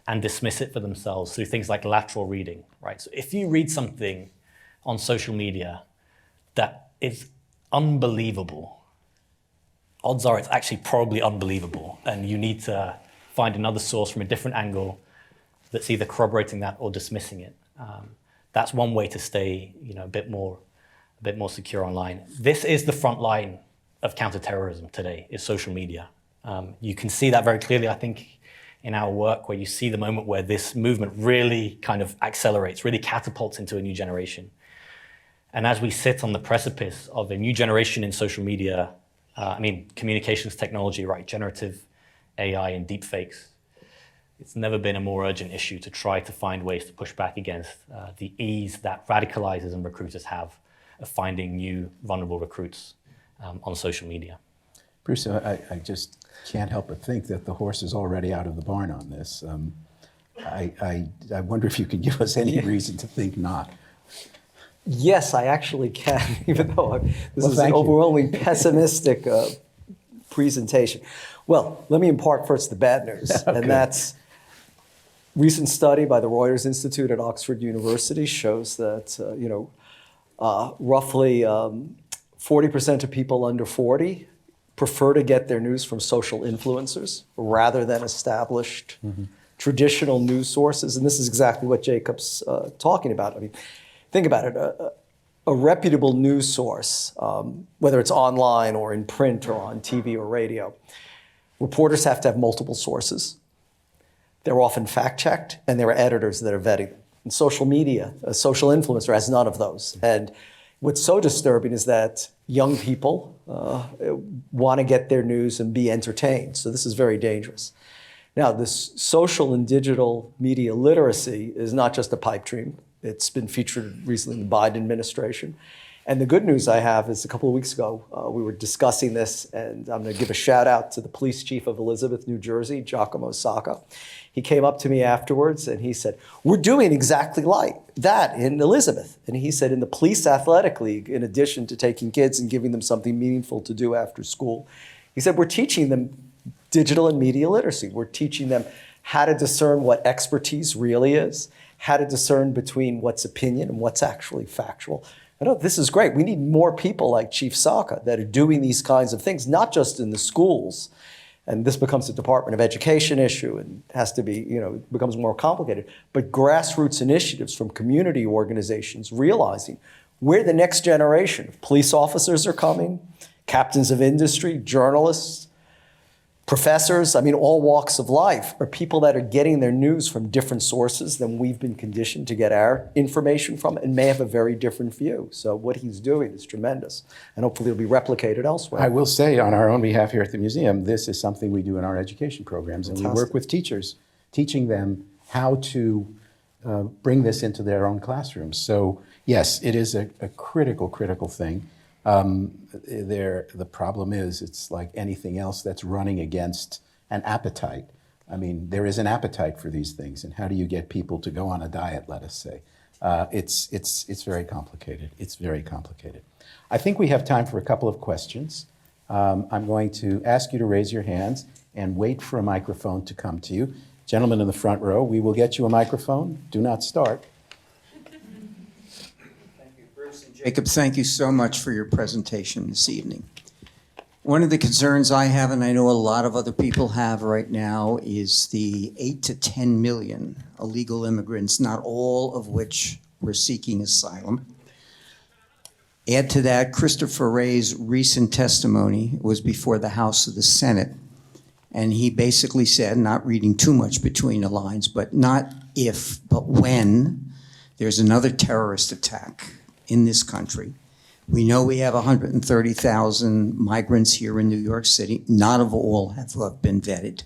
and dismiss it for themselves through things like lateral reading, right? So if you read something on social media that is unbelievable, odds are it's actually probably unbelievable, and you need to find another source from a different angle that's either corroborating that or dismissing it. That's one way to stay, a bit more secure online. This is the front line of counterterrorism today, is social media. You can see that very clearly, I think, in our work, where you see the moment where this movement really kind of accelerates, really catapults into a new generation. And as we sit on the precipice of a new generation in social media, communications technology, right, generative AI and deepfakes, it's never been a more urgent issue to try to find ways to push back against the ease that radicalizers and recruiters have of finding new vulnerable recruits on social media. Bruce, I just can't help but think that the horse is already out of the barn on this. I wonder if you could give us any reason to think not. Yes, I actually can, even though this is an thank you. overwhelmingly pessimistic presentation. Well, let me impart first the bad news, Okay. and that's recent study by the Reuters Institute at Oxford University shows that roughly 40% of people under 40 prefer to get their news from social influencers rather than established traditional news sources. And this is exactly what Jacob's talking about. I mean, think about it. A reputable news source, whether it's online or in print or on TV or radio, reporters have to have multiple sources. They're often fact-checked, and there are editors that are vetting them. In social media, a social influencer has none of those. And what's so disturbing is that young people want to get their news and be entertained. So this is very dangerous. Now, this social and digital media literacy is not just a pipe dream. It's been featured recently in the Biden administration. And the good news I have is a couple of weeks ago, we were discussing this, and I'm going to give a shout out to the police chief of Elizabeth, New Jersey, Giacomo Sacca. He came up to me afterwards and he said, we're doing exactly like that in Elizabeth. And he said, in the police athletic league, in addition to taking kids and giving them something meaningful to do after school, he said, we're teaching them digital and media literacy. We're teaching them how to discern what expertise really is, how to discern between what's opinion and what's actually factual. I know this is great. We need more people like Chief Sacca that are doing these kinds of things, not just in the schools. And this becomes a Department of Education issue and has to be, becomes more complicated. But grassroots initiatives from community organizations realizing where the next generation of police officers are coming, captains of industry, journalists, professors, all walks of life, are people that are getting their news from different sources than we've been conditioned to get our information from, and may have a very different view. So what he's doing is tremendous, and hopefully it'll be replicated elsewhere. I will say, on our own behalf here at the museum, this is something we do in our education programs, and we work with teachers, teaching them how to bring this into their own classrooms. So yes, it is a critical thing. The problem is, it's like anything else that's running against an appetite. There is an appetite for these things, and how do you get people to go on a diet, let us say? It's very complicated. It's very complicated. I think we have time for a couple of questions. I'm going to ask you to raise your hands and wait for a microphone to come to you. Gentlemen in the front row, we will get you a microphone. Do not start. Jacob, thank you so much for your presentation this evening. One of the concerns I have, and I know a lot of other people have right now, is the 8 to 10 million illegal immigrants, not all of which were seeking asylum. Add to that, Christopher Wray's recent testimony was before the House of the Senate, and he basically said, not reading too much between the lines, but not if, but when there's another terrorist attack in this country. We know we have 130,000 migrants here in New York City. Not of all have been vetted.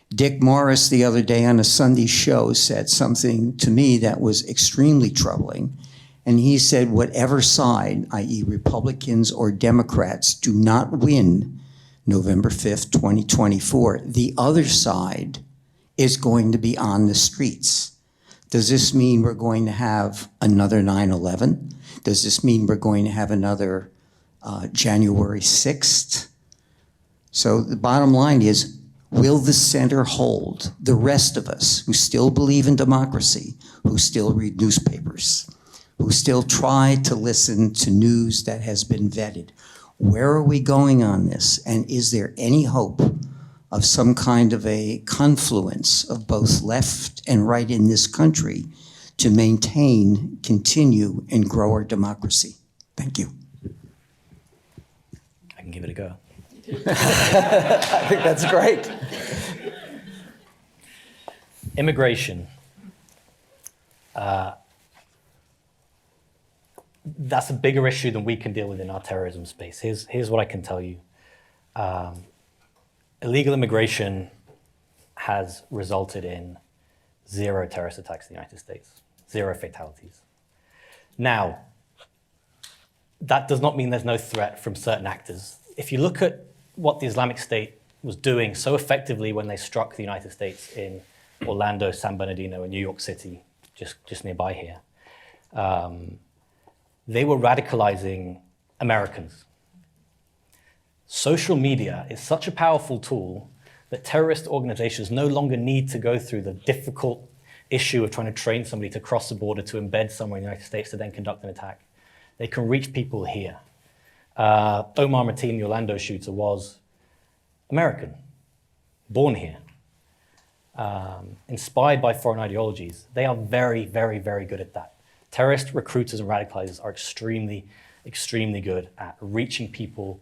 Dick Morris the other day on a Sunday show said something to me that was extremely troubling. And he said, whatever side, i.e. Republicans or Democrats, do not win November 5th, 2024, the other side is going to be on the streets. Does this mean we're going to have another 9/11? Does this mean we're going to have another January 6th? So the bottom line is, will the center hold the rest of us who still believe in democracy, who still read newspapers, who still try to listen to news that has been vetted? Where are we going on this? And is there any hope of some kind of a confluence of both left and right in this country to maintain, continue, and grow our democracy? Thank you. I can give it a go. I think that's great. Immigration. That's a bigger issue than we can deal with in our terrorism space. Here's what I can tell you. Illegal immigration has resulted in 0 terrorist attacks in the United States, 0 fatalities. Now, that does not mean there's no threat from certain actors. If you look at what the Islamic State was doing so effectively when they struck the United States in Orlando, San Bernardino, and New York City, just nearby here, they were radicalizing Americans. Social media is such a powerful tool that terrorist organizations no longer need to go through the difficult issue of trying to train somebody to cross the border, to embed somewhere in the United States, to then conduct an attack. They can reach people here. Omar Mateen, the Orlando shooter, was American, born here, inspired by foreign ideologies. They are very, very, very good at that. Terrorist recruiters and radicalizers are extremely, extremely good at reaching people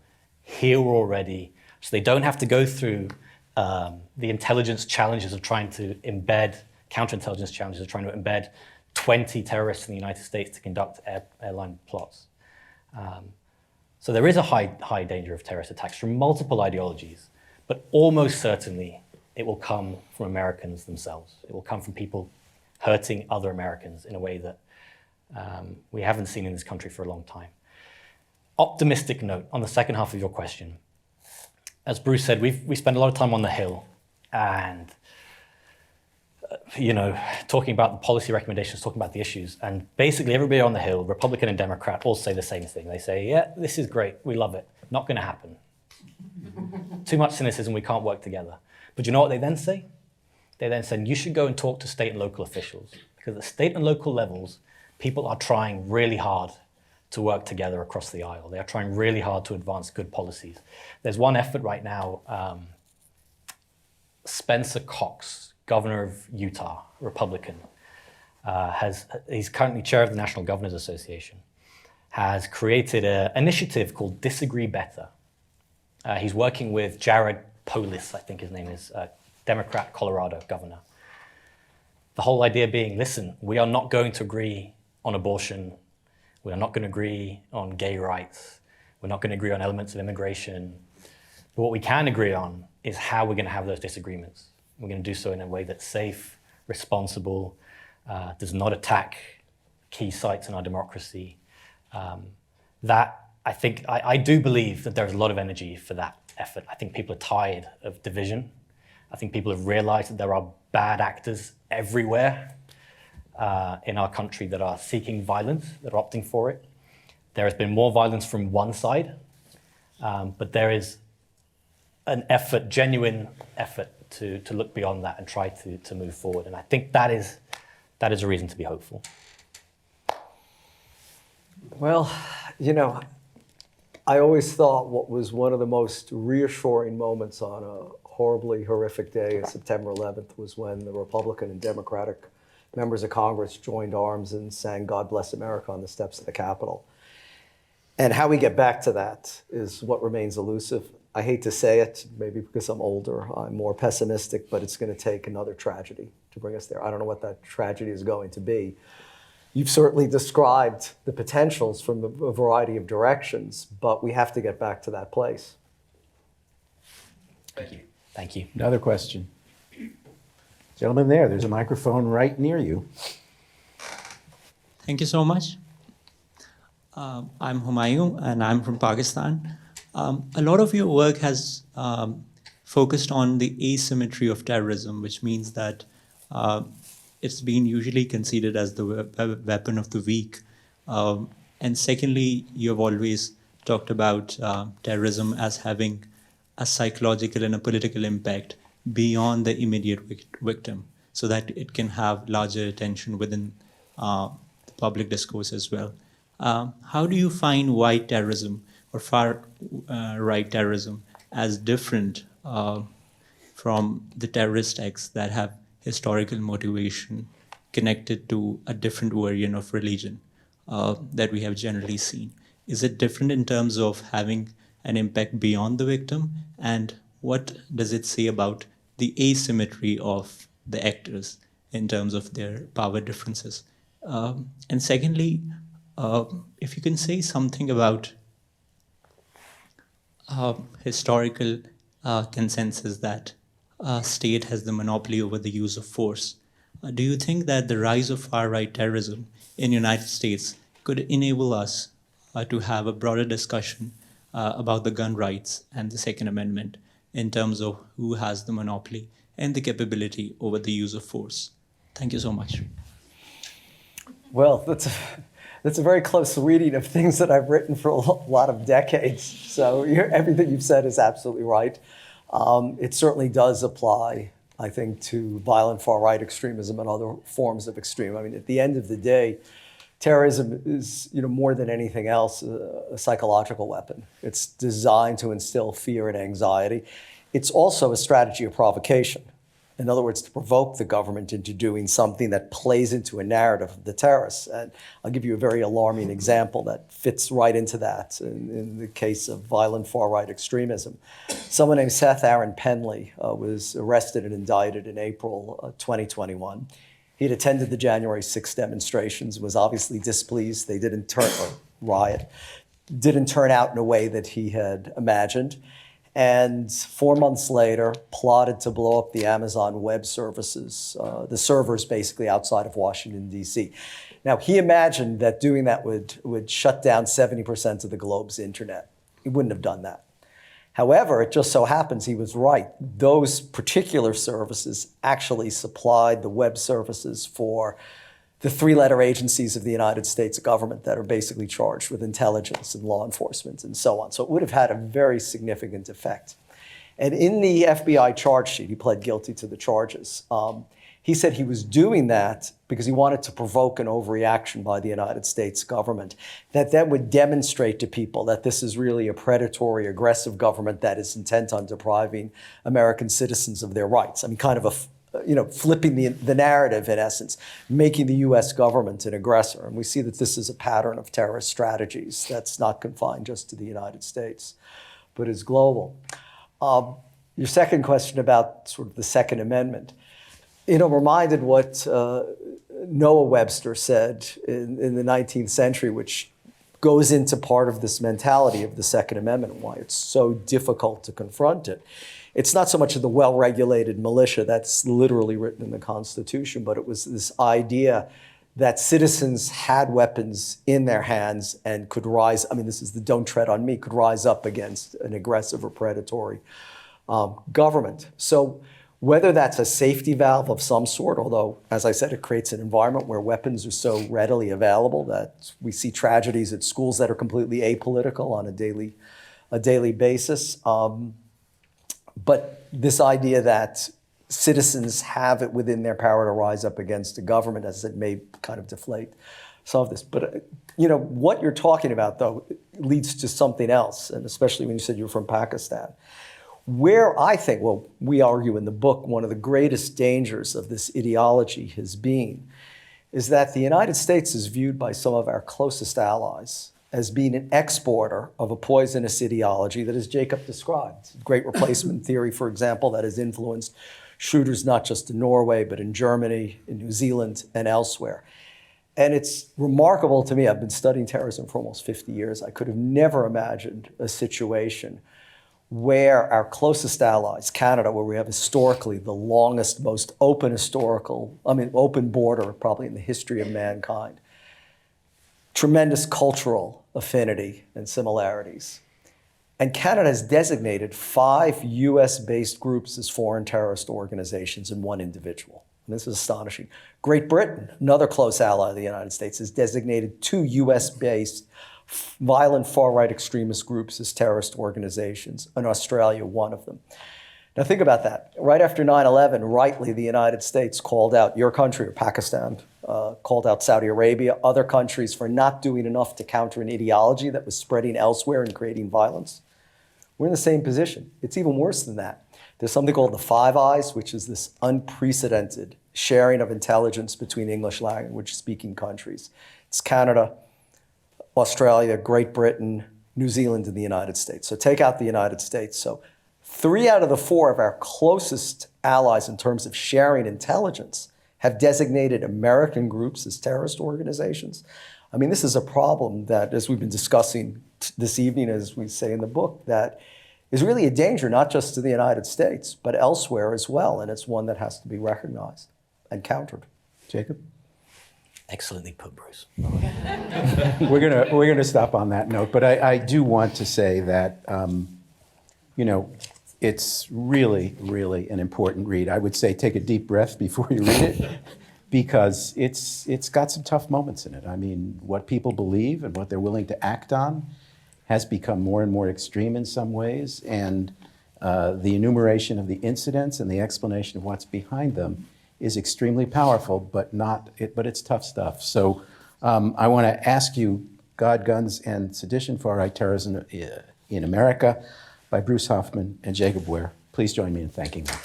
here already, so they don't have to go through the intelligence challenges of trying to embed, counterintelligence challenges of trying to embed 20 terrorists in the United States to conduct airline plots. So there is a high danger of terrorist attacks from multiple ideologies, but almost certainly it will come from Americans themselves. It will come from people hurting other Americans in a way that we haven't seen in this country for a long time. Optimistic note on the second half of your question. As Bruce said, we spend a lot of time on the Hill and talking about the policy recommendations, talking about the issues, and basically everybody on the Hill, Republican and Democrat, all say the same thing. They say, yeah, this is great, we love it, not going to happen. Too much cynicism, we can't work together. But you know what they then say? They then say, you should go and talk to state and local officials, because at state and local levels, people are trying really hard to work together across the aisle. They are trying really hard to advance good policies. There's one effort right now, Spencer Cox, governor of Utah, Republican, he's currently chair of the National Governors Association, has created an initiative called Disagree Better. He's working with Jared Polis, I think his name is, Democrat, Colorado governor. The whole idea being, listen, we are not going to agree on abortion. We are not going to agree on gay rights. We're not going to agree on elements of immigration. But what we can agree on is how we're going to have those disagreements. We're going to do so in a way that's safe, responsible, does not attack key sites in our democracy. I do believe that there's a lot of energy for that effort. I think people are tired of division. I think people have realized that there are bad actors everywhere in our country that are seeking violence, that are opting for it. There has been more violence from one side, but there is an effort, genuine effort, to look beyond that and try to move forward. And I think that is a reason to be hopeful. Well, I always thought what was one of the most reassuring moments on a horribly horrific day, September 11th, was when the Republican and Democratic members of Congress joined arms and sang God Bless America on the steps of the Capitol. And how we get back to that is what remains elusive. I hate to say it, maybe because I'm older, I'm more pessimistic, but it's going to take another tragedy to bring us there. I don't know what that tragedy is going to be. You've certainly described the potentials from a variety of directions, but we have to get back to that place. Thank you. Thank you. Another question. Gentleman there, there's a microphone right near you. Thank you so much. I'm Humayun, and I'm from Pakistan. A lot of your work has focused on the asymmetry of terrorism, which means that it's been usually considered as the weapon of the weak. And secondly, you've always talked about terrorism as having a psychological and a political impact beyond the immediate victim, so that it can have larger attention within the public discourse as well. How do you find white terrorism or far-right terrorism as different from the terrorist acts that have historical motivation connected to a different version of religion that we have generally seen? Is it different in terms of having an impact beyond the victim? And what does it say about the asymmetry of the actors in terms of their power differences? And secondly, if you can say something about historical consensus that state has the monopoly over the use of force. Do you think that the rise of far-right terrorism in the United States could enable us to have a broader discussion about the gun rights and the Second Amendment in terms of who has the monopoly and the capability over the use of force? Thank you so much. Well, that's a very close reading of things that I've written for a lot of decades. So everything you've said is absolutely right. It certainly does apply, I think, to violent far-right extremism and other forms of extremism. I mean, at the end of the day, terrorism is, more than anything else, a psychological weapon. It's designed to instill fear and anxiety. It's also a strategy of provocation. In other words, to provoke the government into doing something that plays into a narrative of the terrorists. And I'll give you a very alarming example that fits right into that in the case of violent far-right extremism. Someone named Seth Aaron Penley was arrested and indicted in April 2021. He had attended the January 6th demonstrations, was obviously displeased. They didn't turn out in a way that he had imagined. And 4 months later, plotted to blow up the Amazon Web Services, the servers basically outside of Washington, D.C. Now, he imagined that doing that would shut down 70% of the globe's internet. He wouldn't have done that. However, it just so happens he was right. Those particular services actually supplied the web services for the three-letter agencies of the United States government that are basically charged with intelligence and law enforcement and so on. So it would have had a very significant effect. And in the FBI charge sheet, he pled guilty to the charges. He said he was doing that because he wanted to provoke an overreaction by the United States government that then would demonstrate to people that this is really a predatory, aggressive government that is intent on depriving American citizens of their rights. I mean, kind of flipping the narrative, in essence, making the U.S. government an aggressor. And we see that this is a pattern of terrorist strategies that's not confined just to the United States, but is global. Your second question about sort of the Second Amendment, reminded what Noah Webster said in the 19th century, which goes into part of this mentality of the Second Amendment and why it's so difficult to confront it. It's not so much of the well-regulated militia that's literally written in the Constitution, but it was this idea that citizens had weapons in their hands and could rise, this is the don't tread on me, could rise up against an aggressive or predatory government. So whether that's a safety valve of some sort, although, as I said, it creates an environment where weapons are so readily available that we see tragedies at schools that are completely apolitical on a daily basis. But this idea that citizens have it within their power to rise up against a government, as it may kind of deflate some of this. But what you're talking about, though, leads to something else, and especially when you said you're from Pakistan, where I think, well, we argue in the book, one of the greatest dangers of this ideology has been is that the United States is viewed by some of our closest allies as being an exporter of a poisonous ideology that, as Jacob described, great replacement theory, for example, that has influenced shooters not just in Norway, but in Germany, in New Zealand, and elsewhere. And it's remarkable to me. I've been studying terrorism for almost 50 years. I could have never imagined a situation where our closest allies, Canada, where we have historically the longest, most open open border probably in the history of mankind, tremendous cultural affinity and similarities. And Canada has designated 5 US-based groups as foreign terrorist organizations and 1 individual. And this is astonishing. Great Britain, another close ally of the United States, has designated 2 US-based violent far-right extremist groups as terrorist organizations, and Australia, 1 of them. Now think about that. Right after 9/11, rightly, the United States called out your country, or Pakistan, called out Saudi Arabia, other countries for not doing enough to counter an ideology that was spreading elsewhere and creating violence. We're in the same position. It's even worse than that. There's something called the Five Eyes, which is this unprecedented sharing of intelligence between English language-speaking countries. It's Canada, Australia, Great Britain, New Zealand, and the United States. So take out the United States. So 3 out of the 4 of our closest allies in terms of sharing intelligence have designated American groups as terrorist organizations. I mean, this is a problem that, as we've been discussing this evening, as we say in the book, that is really a danger, not just to the United States, but elsewhere as well. And it's one that has to be recognized and countered. Jacob? Excellently put, Bruce. We're gonna stop on that note, but I do want to say that it's really, really an important read. I would say take a deep breath before you read it, because it's got some tough moments in it. I mean, what people believe and what they're willing to act on has become more and more extreme in some ways, and the enumeration of the incidents and the explanation of what's behind them is extremely powerful, but it's tough stuff. So I want to ask you, God, Guns, and Sedition, FarRight Terrorism in America, by Bruce Hoffman and Jacob Ware. Please join me in thanking them.